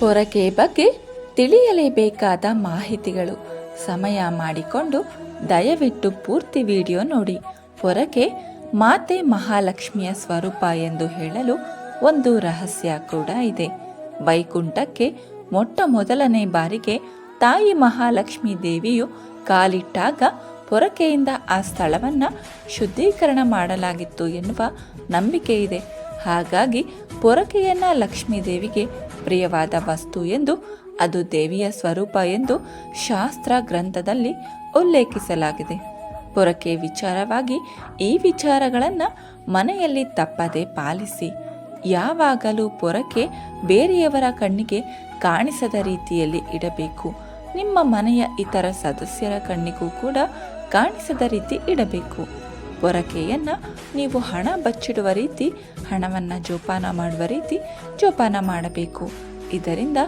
ಪೊರಕೆ ಬಗ್ಗೆ ತಿಳಿಯಲೇಬೇಕಾದ ಮಾಹಿತಿಗಳು. ಸಮಯ ಮಾಡಿಕೊಂಡು ದಯವಿಟ್ಟು ಪೂರ್ತಿ ವಿಡಿಯೋ ನೋಡಿ. ಪೊರಕೆ ಮಾತೆ ಮಹಾಲಕ್ಷ್ಮಿಯ ಸ್ವರೂಪ ಎಂದು ಹೇಳಲು ಒಂದು ರಹಸ್ಯ ಕೂಡ ಇದೆ. ವೈಕುಂಠಕ್ಕೆ ಮೊಟ್ಟ ಮೊದಲನೇ ಬಾರಿಗೆ ತಾಯಿ ಮಹಾಲಕ್ಷ್ಮೀ ದೇವಿಯು ಕಾಲಿಟ್ಟಾಗ ಪೊರಕೆಯಿಂದ ಆ ಸ್ಥಳವನ್ನು ಶುದ್ಧೀಕರಣ ಮಾಡಲಾಗಿತ್ತು ಎನ್ನುವ ನಂಬಿಕೆ ಇದೆ. ಹಾಗಾಗಿ ಪೊರಕೆಯನ್ನು ಲಕ್ಷ್ಮೀ ದೇವಿಗೆ ಪ್ರಿಯವಾದ ವಸ್ತು ಎಂದು, ಅದು ದೇವಿಯ ಸ್ವರೂಪ ಎಂದು ಶಾಸ್ತ್ರ ಗ್ರಂಥದಲ್ಲಿ ಉಲ್ಲೇಖಿಸಲಾಗಿದೆ. ಪೊರಕೆ ವಿಚಾರವಾಗಿ ಈ ವಿಚಾರಗಳನ್ನು ಮನೆಯಲ್ಲಿ ತಪ್ಪದೆ ಪಾಲಿಸಿ. ಯಾವಾಗಲೂ ಪೊರಕೆ ಬೇರೆಯವರ ಕಣ್ಣಿಗೆ ಕಾಣಿಸದ ರೀತಿಯಲ್ಲಿ ಇಡಬೇಕು. ನಿಮ್ಮ ಮನೆಯ ಇತರ ಸದಸ್ಯರ ಕಣ್ಣಿಗೂ ಕೂಡ ಕಾಣಿಸದ ರೀತಿ ಇಡಬೇಕು. ಪೊರಕೆಯನ್ನು ನೀವು ಹಣ ಬಚ್ಚಿಡುವ ರೀತಿ, ಹಣವನ್ನು ಜೋಪಾನ ಮಾಡುವ ರೀತಿ ಜೋಪಾನ ಮಾಡಬೇಕು. ಇದರಿಂದ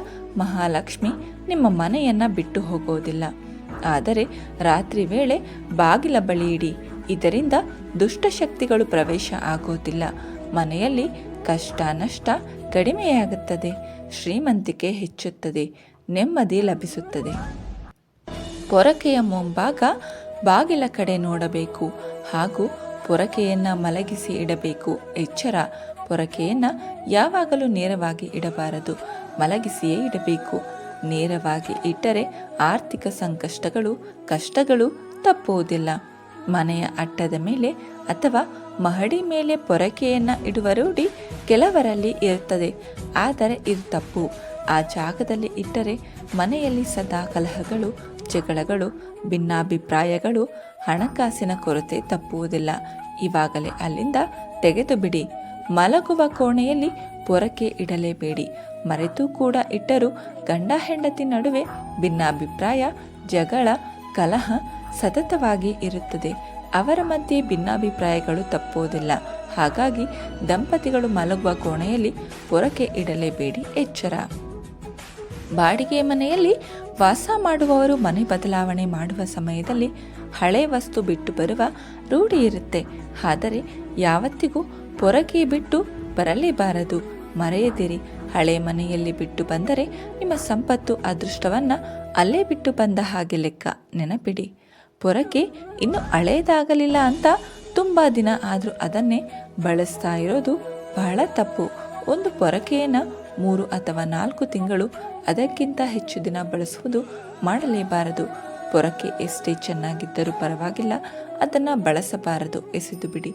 ಮಹಾಲಕ್ಷ್ಮಿ ನಿಮ್ಮ ಮನೆಯನ್ನು ಬಿಟ್ಟು ಹೋಗೋದಿಲ್ಲ. ಆದರೆ ರಾತ್ರಿ ವೇಳೆ ಬಾಗಿಲ ಬಳಿ ಇಡಿ. ಇದರಿಂದ ದುಷ್ಟಶಕ್ತಿಗಳು ಪ್ರವೇಶ ಆಗೋದಿಲ್ಲ. ಮನೆಯಲ್ಲಿ ಕಷ್ಟ ನಷ್ಟ ಕಡಿಮೆಯಾಗುತ್ತದೆ, ಶ್ರೀಮಂತಿಕೆ ಹೆಚ್ಚುತ್ತದೆ, ನೆಮ್ಮದಿ ಲಭಿಸುತ್ತದೆ. ಪೊರಕೆಯ ಮುಂಭಾಗ ಬಾಗಿಲ ಕಡೆ ನೋಡಬೇಕು ಹಾಗೂ ಪೊರಕೆಯನ್ನು ಮಲಗಿಸಿ ಇಡಬೇಕು. ಎಚ್ಚರ, ಪೊರಕೆಯನ್ನು ಯಾವಾಗಲೂ ನೇರವಾಗಿ ಇಡಬಾರದು, ಮಲಗಿಸಿಯೇ ಇಡಬೇಕು. ನೇರವಾಗಿ ಇಟ್ಟರೆ ಆರ್ಥಿಕ ಕಷ್ಟಗಳು ತಪ್ಪುವುದಿಲ್ಲ. ಮನೆಯ ಅಟ್ಟದ ಮೇಲೆ ಅಥವಾ ಮಹಡಿ ಮೇಲೆ ಪೊರಕೆಯನ್ನು ಇಡುವ ರೂಢಿ ಕೆಲವರಲ್ಲಿ ಇರುತ್ತದೆ. ಆದರೆ ಇದು ತಪ್ಪು. ಆ ಜಾಗದಲ್ಲಿ ಇಟ್ಟರೆ ಮನೆಯಲ್ಲಿ ಸದಾ ಕಲಹಗಳು, ಜಗಳಗಳು, ಭಿನ್ನಾಭಿಪ್ರಾಯಗಳು, ಹಣಕಾಸಿನ ಕೊರತೆ ತಪ್ಪುವುದಿಲ್ಲ. ಇವಾಗಲೇ ಅಲ್ಲಿಂದ ತೆಗೆದು ಬಿಡಿ. ಮಲಗುವ ಕೋಣೆಯಲ್ಲಿ ಪೊರಕೆ ಇಡಲೇಬೇಡಿ. ಮರೆತು ಕೂಡ ಇಟ್ಟರೂ ಗಂಡ ಹೆಂಡತಿ ನಡುವೆ ಭಿನ್ನಾಭಿಪ್ರಾಯ, ಜಗಳ, ಕಲಹ ಸತತವಾಗಿ ಇರುತ್ತದೆ. ಅವರ ಮಧ್ಯೆ ಭಿನ್ನಾಭಿಪ್ರಾಯಗಳು ತಪ್ಪುವುದಿಲ್ಲ. ಹಾಗಾಗಿ ದಂಪತಿಗಳು ಮಲಗುವ ಕೋಣೆಯಲ್ಲಿ ಪೊರಕೆ ಇಡಲೇಬೇಡಿ. ಎಚ್ಚರ. ಬಾಡಿಗೆ ಮನೆಯಲ್ಲಿ ವಾಸ ಮಾಡುವವರು ಮನೆ ಬದಲಾವಣೆ ಮಾಡುವ ಸಮಯದಲ್ಲಿ ಹಳೆ ವಸ್ತು ಬಿಟ್ಟು ಬರುವ ರೂಢಿ ಇರುತ್ತೆ. ಆದರೆ ಯಾವತ್ತಿಗೂ ಪೊರಕೆ ಬಿಟ್ಟು ಬರಲೇಬಾರದು. ಮರೆಯದಿರಿ. ಹಳೆ ಮನೆಯಲ್ಲಿ ಬಿಟ್ಟು ಬಂದರೆ ನಿಮ್ಮ ಸಂಪತ್ತು, ಅದೃಷ್ಟವನ್ನು ಅಲ್ಲೇ ಬಿಟ್ಟು ಬಂದ ಹಾಗೆ ಲೆಕ್ಕ. ನೆನಪಿಡಿ, ಪೊರಕೆ ಇನ್ನು ಹಳೇದಾಗಲಿಲ್ಲ ಅಂತ ತುಂಬ ದಿನ ಆದರೂ ಅದನ್ನೇ ಬಳಸ್ತಾ ಇರೋದು ಬಹಳ ತಪ್ಪು. ಒಂದು ಪೊರಕೆಯನ್ನು 3 ಅಥವಾ 4 ತಿಂಗಳು, ಅದಕ್ಕಿಂತ ಹೆಚ್ಚು ದಿನ ಬಳಸುವುದು ಮಾಡಲೇಬಾರದು. ಪೊರಕೆ ಎಷ್ಟೇ ಚೆನ್ನಾಗಿದ್ದರೂ ಪರವಾಗಿಲ್ಲ, ಅದನ್ನು ಬಳಸಬಾರದು, ಎಸೆದು ಬಿಡಿ.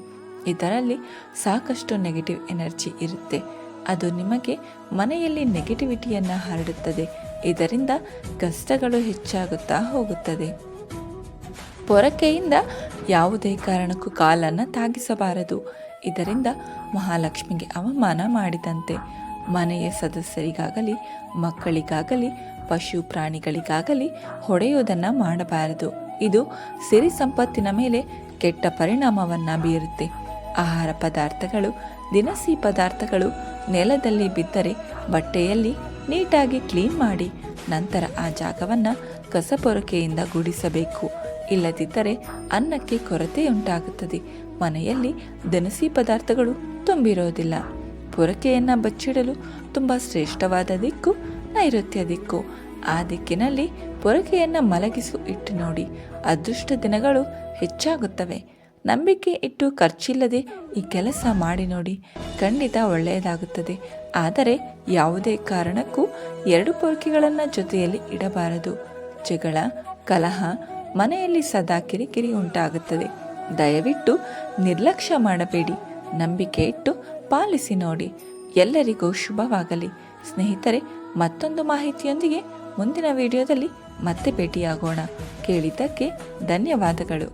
ಇದರಲ್ಲಿ ಸಾಕಷ್ಟು ನೆಗೆಟಿವ್ ಎನರ್ಜಿ ಇರುತ್ತೆ. ಅದು ನಿಮಗೆ ಮನೆಯಲ್ಲಿ ನೆಗೆಟಿವಿಟಿಯನ್ನು ಹರಡುತ್ತದೆ. ಇದರಿಂದ ಕಷ್ಟಗಳು ಹೆಚ್ಚಾಗುತ್ತಾ ಹೋಗುತ್ತದೆ. ಪೊರಕೆಯಿಂದ ಯಾವುದೇ ಕಾರಣಕ್ಕೂ ಕಾಲನ್ನು ತಾಗಿಸಬಾರದು. ಇದರಿಂದ ಮಹಾಲಕ್ಷ್ಮಿಗೆ ಅವಮಾನ ಮಾಡಿದಂತೆ. ಮನೆಯ ಸದಸ್ಯರಿಗಾಗಲಿ, ಮಕ್ಕಳಿಗಾಗಲಿ, ಪಶು ಪ್ರಾಣಿಗಳಿಗಾಗಲಿ ಹೊಡೆಯುವುದನ್ನು ಮಾಡಬಾರದು. ಇದು ಸಿರಿ ಸಂಪತ್ತಿನ ಮೇಲೆ ಕೆಟ್ಟ ಪರಿಣಾಮವನ್ನು ಬೀರುತ್ತೆ. ಆಹಾರ ಪದಾರ್ಥಗಳು, ದಿನಸಿ ಪದಾರ್ಥಗಳು ನೆಲದಲ್ಲಿ ಬಿದ್ದರೆ ಬಟ್ಟೆಯಲ್ಲಿ ನೀಟಾಗಿ ಕ್ಲೀನ್ ಮಾಡಿ ನಂತರ ಆ ಜಾಗವನ್ನು ಕಸಪೊರಕೆಯಿಂದ ಗುಡಿಸಬೇಕು. ಇಲ್ಲದಿದ್ದರೆ ಅನ್ನಕ್ಕೆ ಕೊರತೆಯುಂಟಾಗುತ್ತದೆ. ಮನೆಯಲ್ಲಿ ದಿನಸಿ ಪದಾರ್ಥಗಳು ತುಂಬಿರೋದಿಲ್ಲ. ಪೊರಕೆಯನ್ನು ಬಚ್ಚಿಡಲು ತುಂಬ ಶ್ರೇಷ್ಠವಾದ ದಿಕ್ಕು ನೈಋತ್ಯ ದಿಕ್ಕು. ಆ ದಿಕ್ಕಿನಲ್ಲಿ ಪೊರಕೆಯನ್ನು ಮಲಗಿಸು ಇಟ್ಟು ನೋಡಿ. ಅದೃಷ್ಟ ದಿನಗಳು ಹೆಚ್ಚಾಗುತ್ತವೆ. ನಂಬಿಕೆ ಇಟ್ಟು ಖರ್ಚಿಲ್ಲದೆ ಈ ಕೆಲಸ ಮಾಡಿ ನೋಡಿ. ಖಂಡಿತ ಒಳ್ಳೆಯದಾಗುತ್ತದೆ. ಆದರೆ ಯಾವುದೇ ಕಾರಣಕ್ಕೂ 2 ಪೊರಕೆಗಳನ್ನು ಜೊತೆಯಲ್ಲಿ ಇಡಬಾರದು. ಜಗಳ, ಕಲಹ, ಮನೆಯಲ್ಲಿ ಸದಾ ಕಿರಿಕಿರಿ ಉಂಟಾಗುತ್ತದೆ. ದಯವಿಟ್ಟು ನಿರ್ಲಕ್ಷ್ಯ ಮಾಡಬೇಡಿ. ನಂಬಿಕೆ ಇಟ್ಟು ಪಾಲಿಸಿ ನೋಡಿ. ಎಲ್ಲರಿಗೂ ಶುಭವಾಗಲಿ. ಸ್ನೇಹಿತರೆ, ಮತ್ತೊಂದು ಮಾಹಿತಿಯೊಂದಿಗೆ ಮುಂದಿನ ವಿಡಿಯೋದಲ್ಲಿ ಮತ್ತೆ ಭೇಟಿಯಾಗೋಣ. ಕೇಳಿದ್ದಕ್ಕೆ ಧನ್ಯವಾದಗಳು.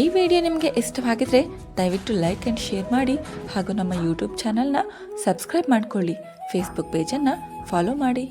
ಈ ವಿಡಿಯೋ ನಿಮಗೆ ಇಷ್ಟವಾಗಿದ್ದರೆ ದಯವಿಟ್ಟು ಲೈಕ್ ಆ್ಯಂಡ್ ಶೇರ್ ಮಾಡಿ ಹಾಗೂ ನಮ್ಮ ಯೂಟ್ಯೂಬ್ ಚಾನಲ್ನ ಸಬ್ಸ್ಕ್ರೈಬ್ ಮಾಡಿಕೊಳ್ಳಿ. ಫೇಸ್ಬುಕ್ ಪೇಜನ್ನು ಫಾಲೋ ಮಾಡಿ.